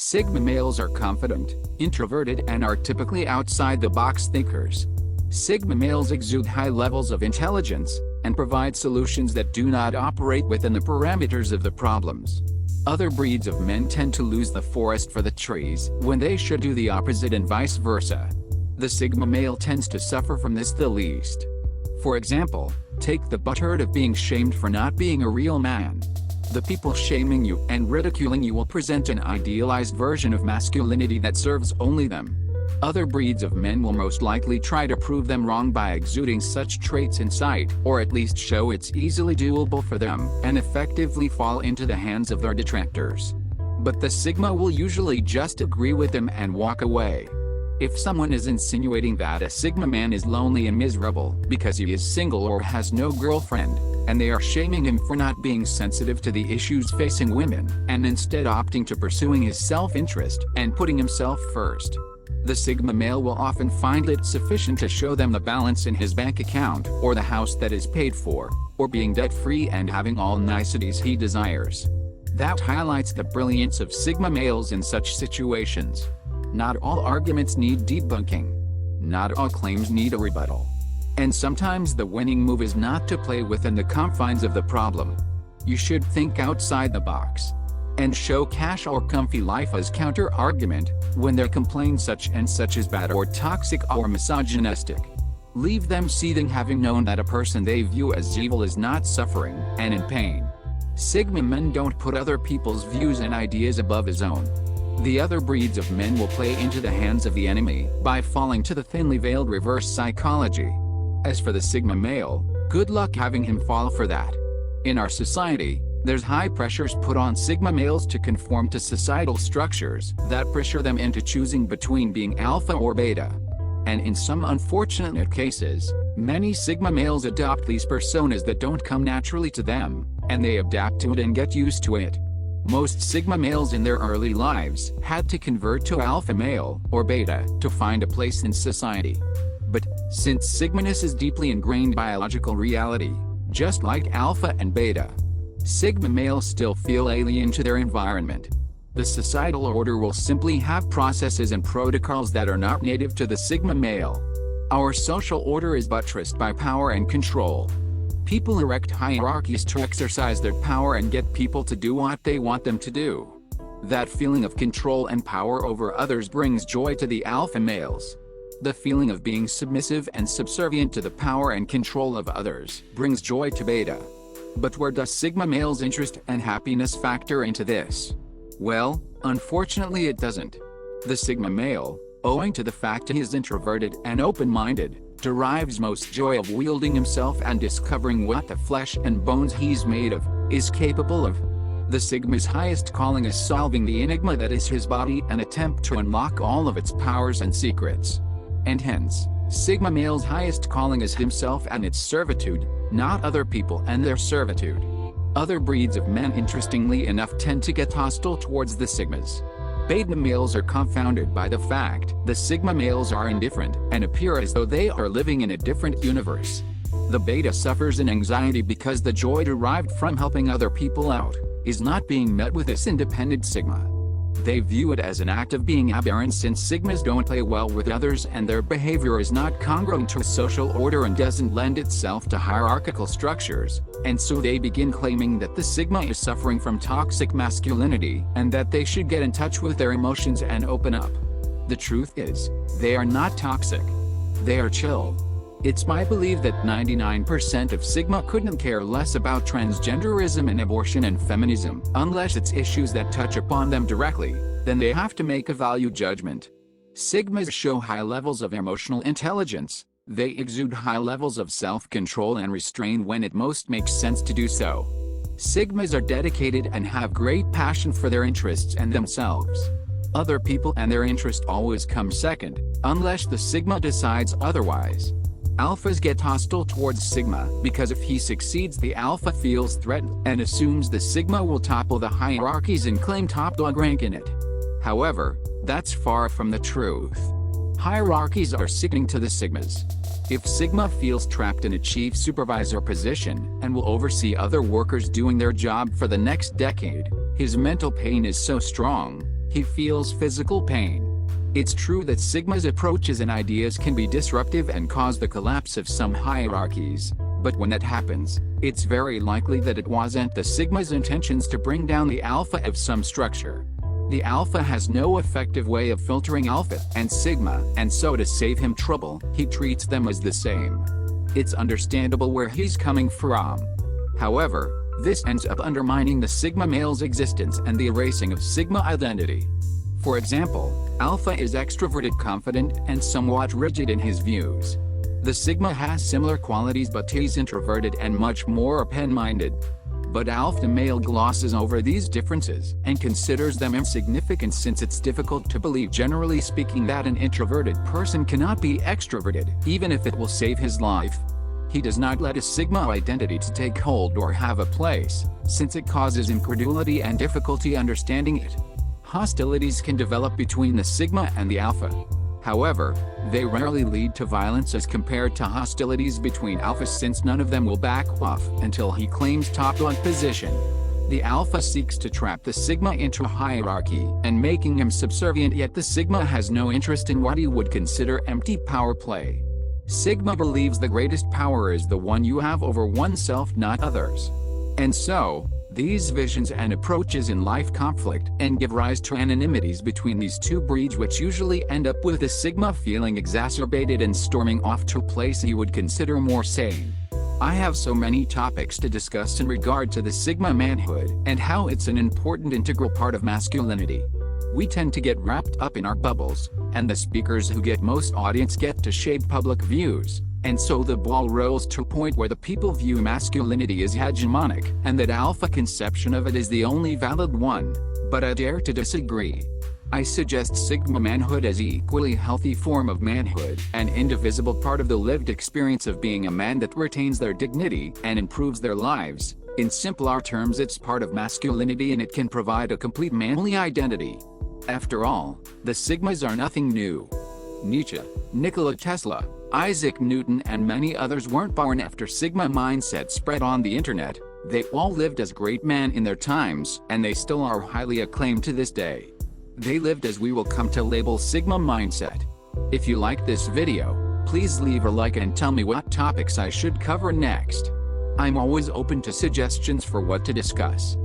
Sigma males are confident, introverted and are typically outside-the-box thinkers. Sigma males exude high levels of intelligence, and provide solutions that do not operate within the parameters of the problems. Other breeds of men tend to lose the forest for the trees, when they should do the opposite and vice versa. The Sigma male tends to suffer from this the least. For example, take the butthurt of being shamed for not being a real man. The people shaming you and ridiculing you will present an idealized version of masculinity that serves only them. Other breeds of men will most likely try to prove them wrong by exuding such traits in sight, or at least show it's easily doable for them, and effectively fall into the hands of their detractors. But the Sigma will usually just agree with them and walk away. If someone is insinuating that a Sigma man is lonely and miserable because he is single or has no girlfriend, and they are shaming him for not being sensitive to the issues facing women, and instead opting to pursuing his self-interest and putting himself first, the Sigma male will often find it sufficient to show them the balance in his bank account, or the house that is paid for, or being debt-free and having all niceties he desires. That highlights the brilliance of Sigma males in such situations. Not all arguments need debunking. Not all claims need a rebuttal. And sometimes the winning move is not to play within the confines of the problem. You should think outside the box. And show cash or comfy life as counter-argument, when their complaint such and such is bad or toxic or misogynistic. Leave them seething, having known that a person they view as evil is not suffering and in pain. Sigma men don't put other people's views and ideas above his own. The other breeds of men will play into the hands of the enemy by falling to the thinly veiled reverse psychology. As for the Sigma male, good luck having him fall for that. In our society, there's high pressures put on Sigma males to conform to societal structures that pressure them into choosing between being alpha or beta. And in some unfortunate cases, many Sigma males adopt these personas that don't come naturally to them, and they adapt to it and get used to it. Most Sigma males in their early lives had to convert to alpha male or beta to find a place in society. But since Sigmaness is deeply ingrained biological reality, just like alpha and beta, Sigma males still feel alien to their environment. The societal order will simply have processes and protocols that are not native to the Sigma male. Our social order is buttressed by power and control. People erect hierarchies to exercise their power and get people to do what they want them to do. That feeling of control and power over others brings joy to the alpha males. The feeling of being submissive and subservient to the power and control of others brings joy to beta. But where does Sigma male's interest and happiness factor into this? Well, unfortunately it doesn't. The Sigma male, owing to the fact he is introverted and open-minded, derives most joy of wielding himself and discovering what the flesh and bones he's made of is capable of. The Sigma's highest calling is solving the enigma that is his body and attempt to unlock all of its powers and secrets. And hence, Sigma male's highest calling is himself and its servitude, not other people and their servitude. Other breeds of men, interestingly enough, tend to get hostile towards the Sigmas. Beta males are confounded by the fact the Sigma males are indifferent and appear as though they are living in a different universe. The beta suffers in anxiety because the joy derived from helping other people out is not being met with this independent Sigma. They view it as an act of being aberrant since Sigmas don't play well with others and their behavior is not congruent to a social order and doesn't lend itself to hierarchical structures, and so they begin claiming that the Sigma is suffering from toxic masculinity and that they should get in touch with their emotions and open up. The truth is, they are not toxic. They are chill. It's my belief that 99% of Sigma couldn't care less about transgenderism and abortion and feminism, unless it's issues that touch upon them directly, then they have to make a value judgment. Sigmas show high levels of emotional intelligence. They exude high levels of self-control and restraint when it most makes sense to do so. Sigmas are dedicated and have great passion for their interests and themselves. Other people and their interest always come second, unless the Sigma decides otherwise. Alphas get hostile towards Sigma because if he succeeds, the alpha feels threatened and assumes the Sigma will topple the hierarchies and claim top dog rank in it. However, that's far from the truth. Hierarchies are sickening to the Sigmas. If Sigma feels trapped in a chief supervisor position and will oversee other workers doing their job for the next decade, his mental pain is so strong, He feels physical pain. It's true that Sigma's approaches and ideas can be disruptive and cause the collapse of some hierarchies, but when that happens, it's very likely that it wasn't the Sigma's intentions to bring down the Alpha of some structure. The Alpha has no effective way of filtering Alpha and Sigma, and so to save him trouble, he treats them as the same. It's understandable where he's coming from. However, this ends up undermining the Sigma male's existence and the erasing of Sigma identity. For example, Alpha is extroverted, confident, and somewhat rigid in his views. The Sigma has similar qualities, but he's introverted and much more open-minded. But Alpha male glosses over these differences and considers them insignificant, since it's difficult to believe, generally speaking, that an introverted person cannot be extroverted, even if it will save his life. He does not let a Sigma identity to take hold or have a place, since it causes incredulity and difficulty understanding it. Hostilities can develop between the Sigma and the Alpha. However, they rarely lead to violence as compared to hostilities between Alphas, since none of them will back off until he claims top dog position. The Alpha seeks to trap the Sigma into hierarchy and making him subservient, yet the Sigma has no interest in what he would consider empty power play. Sigma believes the greatest power is the one you have over oneself, not others. And so, these visions and approaches in life conflict and give rise to anonymities between these two breeds, which usually end up with the Sigma feeling exacerbated and storming off to a place he would consider more sane. I have so many topics to discuss in regard to the Sigma manhood and how it's an important integral part of masculinity. We tend to get wrapped up in our bubbles, and the speakers who get most audience get to shape public views. And so the ball rolls to a point where the people view masculinity as hegemonic, and that Alpha conception of it is the only valid one. But I dare to disagree. I suggest Sigma manhood as an equally healthy form of manhood, an indivisible part of the lived experience of being a man that retains their dignity and improves their lives. In simpler terms, it's part of masculinity, and it can provide a complete manly identity. After all, the Sigmas are nothing new. Nietzsche, Nikola Tesla, Isaac Newton, and many others weren't born after Sigma mindset spread on the internet. They all lived as great men in their times, and they still are highly acclaimed to this day. They lived as we will come to label Sigma mindset. If you like this video, please leave a like and tell me what topics I should cover next. I'm always open to suggestions for what to discuss.